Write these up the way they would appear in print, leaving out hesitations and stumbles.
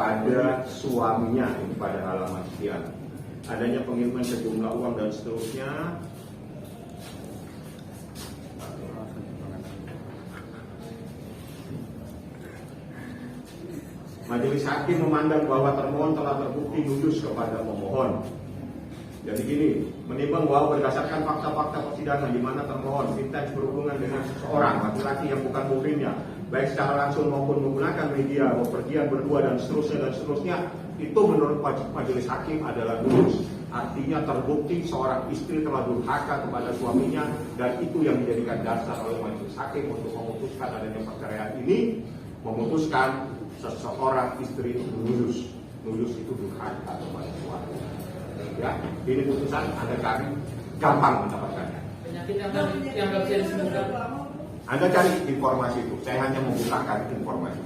kepada suaminya ini pada halaman sekian. Adanya pengiriman sejumlah uang dan seterusnya. Majelis hakim memandang bahwa termohon telah terbukti lulus kepada pemohon. Jadi gini, menimbang bahwa berdasarkan fakta-fakta persidangan di mana termohon intens berhubungan dengan seseorang laki-laki yang bukan muhrimnya, baik secara langsung maupun menggunakan media, bepergian berdua dan seterusnya, itu menurut majelis hakim adalah lulus. Artinya terbukti seorang istri telah durhaka kepada suaminya, dan itu yang dijadikan dasar oleh majelis hakim untuk memutuskan adanya perceraian ini, memutuskan seseorang istri itu lulus itu durhaka kepada suami. Ya, ini putusan Anda cari gampang mendapatkannya. Penyakit yang nggak bisa disembuhkan. Anda cari informasi itu. Saya hanya membukakan informasi.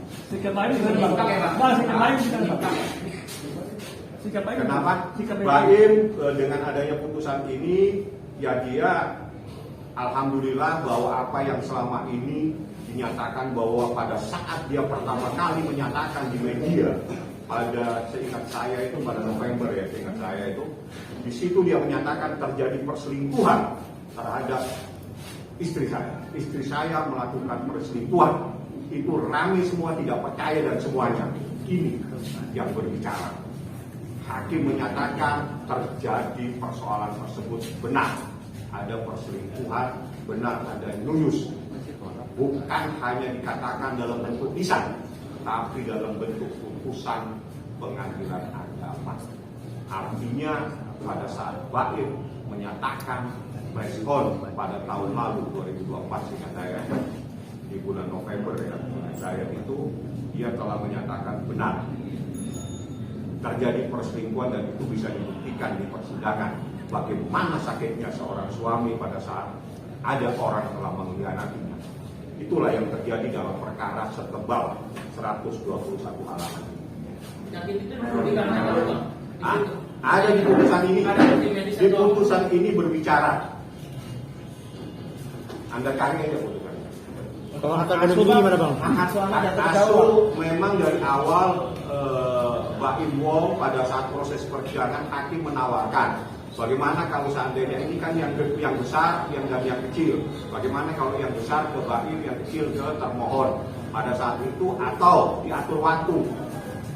Kenapa? Baim dengan adanya putusan ini, ya dia alhamdulillah bahwa apa yang selama ini dinyatakan bahwa pada saat dia pertama kali menyatakan di media, pada seingat saya itu pada November ya, seingat saya itu di situ dia menyatakan terjadi perselingkuhan terhadap istri saya. Istri saya melakukan perselingkuhan. Itu ramai semua tidak percaya dan semuanya. Ini yang berbicara. Hakim menyatakan terjadi persoalan tersebut benar. Ada perselingkuhan, benar ada nuyus. Bukan hanya dikatakan dalam bentuk lisan, tapi dalam bentuk putusan pengadilan agama. Artinya pada saat Baim menyatakan respon pada tahun lalu 2024 seingat saya di bulan November ya, saya itu dia telah menyatakan benar terjadi perselingkuhan dan itu bisa dibuktikan di persidangan bagaimana sakitnya seorang suami pada saat ada orang telah mengkhianatinya. Itulah yang terjadi dalam perkara setebal 121 halaman. Ada di putusan ini. Di putusan ini berbicara. Anda cari aja putusan. Kalau harta karun ini gimana bang? Asul memang dari awal Baim Wong pada saat proses persidangan hakim menawarkan bagaimana kalau seandainya ini kan yang besar dan yang kecil. Bagaimana kalau yang besar ke Baim, yang kecil ke termohon pada saat itu, atau diatur waktu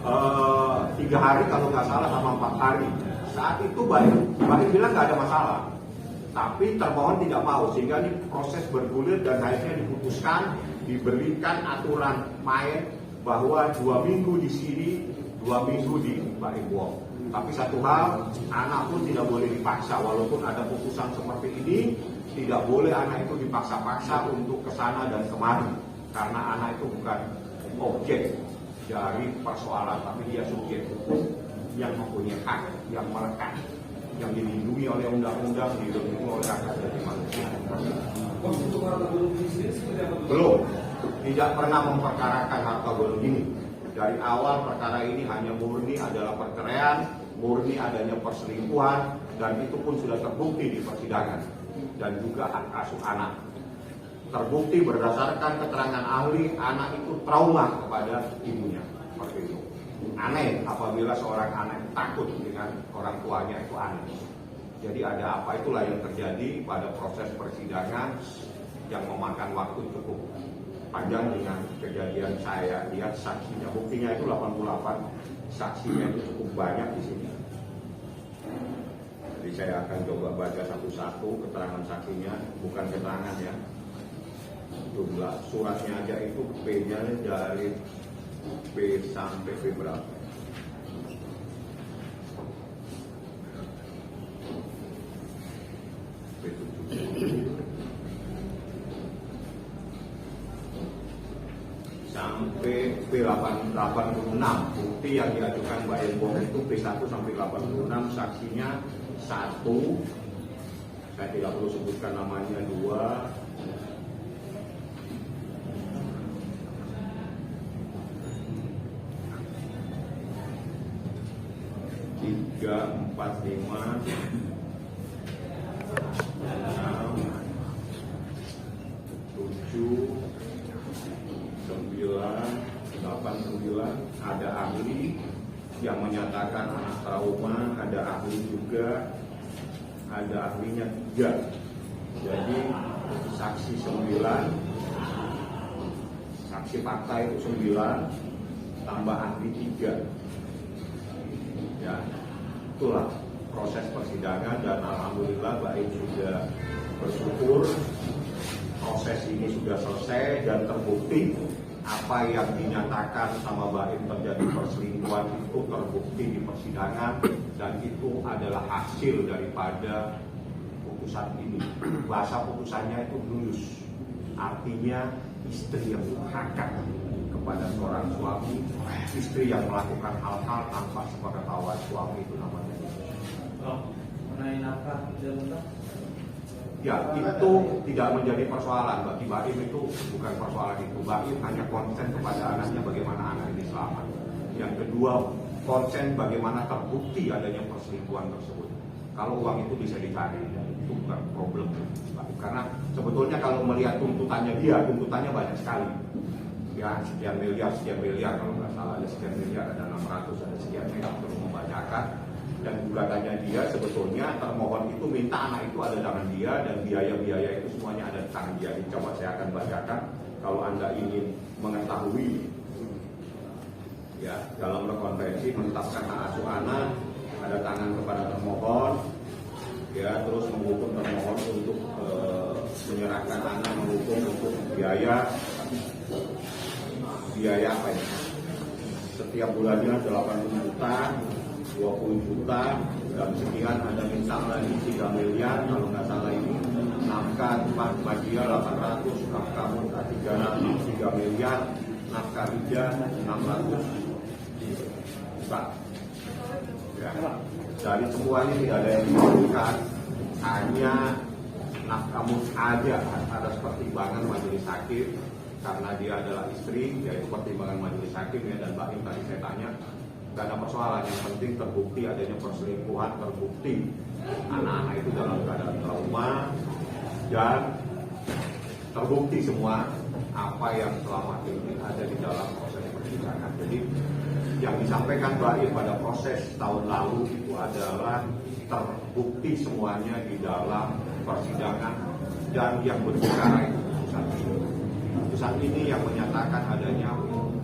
3 hari kalau nggak salah sama 4 hari. Saat itu Baim bilang nggak ada masalah, tapi termohon tidak mau sehingga ini proses bergulir dan akhirnya diputuskan diberikan aturan main bahwa 2 minggu di sini, 2 minggu di Baim Wong. Tapi satu hal, anak pun tidak boleh dipaksa. Walaupun ada putusan seperti ini, tidak boleh anak itu dipaksa-paksa untuk kesana dan kemari. Karena anak itu bukan objek dari persoalan, tapi dia subjek hukum yang mempunyai hak, yang melekat, yang dilindungi oleh undang-undang, dilindungi oleh hak asasi manusia. Belum, tidak pernah memperkarakan harta gono ini. Dari awal perkara ini hanya murni adalah perceraian, murni adanya perselingkuhan, dan itu pun sudah terbukti di persidangan. Dan juga hak asuh anak. Terbukti berdasarkan keterangan ahli, anak itu trauma kepada ibunya. Seperti itu. Aneh apabila seorang anak takut dengan orang tuanya, itu aneh. Jadi ada apa, itulah yang terjadi pada proses persidangan yang memakan waktu cukup panjang dengan kejadian saya lihat saksinya, buktinya itu 88, saksinya itu cukup banyak di sini. Jadi saya akan coba baca satu-satu keterangan saksinya, bukan keterangan ya. Jumlah suratnya aja itu P-nya dari P sampai P berapa? Sampai P86 bukti yang diajukan Mbak Elbong itu P1 sampai 86, saksinya 1, saya tidak perlu sebutkan namanya, 2, 3, 4, 5, 6, 7, 9, 8, 9, ada ahli, ahli juga, ada ahlinya 3. Jadi saksi 9, saksi fakta itu 9, tambah ahli 3. Ya, itulah proses persidangan dan alhamdulillah baik juga bersyukur proses ini sudah selesai dan terbukti apa yang dinyatakan sama Baim terjadi perselingkuhan itu terbukti di persidangan dan itu adalah hasil daripada putusan ini. Bahasa putusannya itu lulus, artinya istri yang durhaka kepada seorang suami, istri yang melakukan hal-hal tanpa sepengetahuan suami itu namanya. Mengenai nafkah dan Ya, itu tidak menjadi persoalan bagi Baim, itu bukan persoalan itu. Baim hanya konsen kepada anaknya bagaimana anak ini selamat. Yang kedua, konsen bagaimana terbukti adanya perselingkuhan tersebut. Kalau uang itu bisa dicari, itu bukan problem Baim. Karena sebetulnya kalau melihat tuntutannya dia, tuntutannya banyak sekali. Ya, sekian miliar kalau nggak salah, ada sekian miliar, ada 600, ada sekian, saya nggak perlu membacakan. Dan gugatannya dia sebetulnya termohon itu minta anak itu ada tangan dia dan biaya-biaya itu semuanya ada di tangan dia. Coba saya akan bacakan kalau Anda ingin mengetahui. Ya, dalam konvensi menetapkan hak asuh anak ada tangan kepada termohon, ya, terus menghukum termohon untuk menyerahkan anak, menghukum untuk biaya apa ya? Setiap bulannya 80 juta, 20 juta, dan sekian ada minta lagi 3 miliar, kalau nggak salah ini nafkah 4 bagia 800, nafkah muka 3 miliar, nafkah ija 600 juta. Ya. Dari semuanya tidak ada yang disebutkan, hanya nafkah muka aja atas pertimbangan majelis hakim karena dia adalah istri, yaitu pertimbangan majelis hakim ya. Dan Baim tadi saya tanya, gak ada persoalan, yang penting terbukti adanya perselingkuhan, terbukti anak-anak itu dalam keadaan trauma dan terbukti semua apa yang selama ini ada di dalam proses persidangan. Jadi yang disampaikan Baim pada proses tahun lalu itu adalah terbukti semuanya di dalam persidangan dan yang berbicara itu putusan ini. Putusan ini yang menyatakan adanya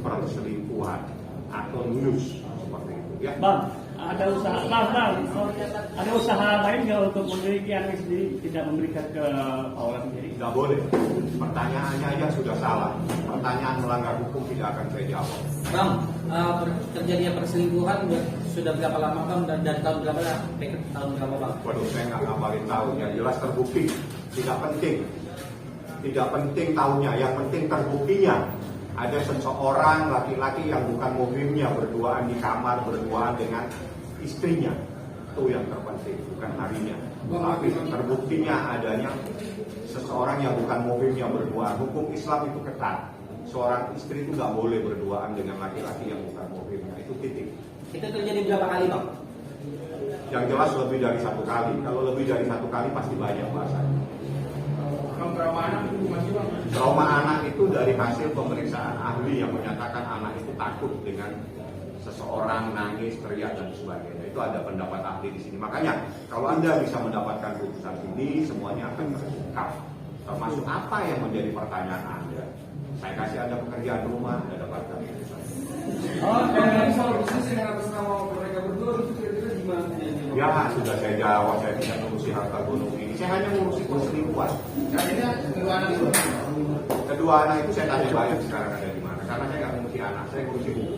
perselingkuhan atau lulus. Ya. Bang, ada usaha, ada usaha lain nggak untuk memiliki anak sendiri, tidak memberikan ke orang sendiri? Tidak boleh. Pertanyaannya aja sudah salah. Pertanyaan melanggar hukum tidak akan saya jawab. Bang, terjadinya perselingkuhan sudah berapa lama Bang dan dari tahun berapa tahun berapa Bang? Waduh, saya nggak ngabarin tahun. Yang jelas terbukti. Tidak penting. Tidak penting tahunnya. Yang penting terbuktinya. Ada seseorang laki-laki yang bukan muhrimnya berduaan di kamar, berduaan dengan istrinya. Itu yang terpenting, bukan harinya. Tapi terbuktinya adanya seseorang yang bukan muhrimnya berduaan. Hukum Islam itu ketat. Seorang istri itu nggak boleh berduaan dengan laki-laki yang bukan muhrimnya. Itu titik. Itu terjadi berapa kali Bang? Yang jelas lebih dari 1 kali. Kalau lebih dari 1 kali pasti banyak bahasanya. Trauma anak itu dari hasil pemeriksaan ahli yang menyatakan anak itu takut dengan seseorang, nangis, teriak dan sebagainya. Itu ada pendapat ahli di sini. Makanya kalau Anda bisa mendapatkan putusan ini, semuanya akan terungkap. Termasuk apa yang menjadi pertanyaan Anda. Saya kasih Anda pekerjaan rumah, Anda dapatkan putusan. Soal bisnis yang atas nama mereka berdua itu kira-kira gimana? Ya, sudah saya jawab. Saya tidak ngurusi harta gunung ini. Saya hanya ngurusi perselingkuhan. Kedua anak itu saya tanya Baim sekarang ada di mana. Karena saya nggak ngurusi anak, saya ngurusi buku.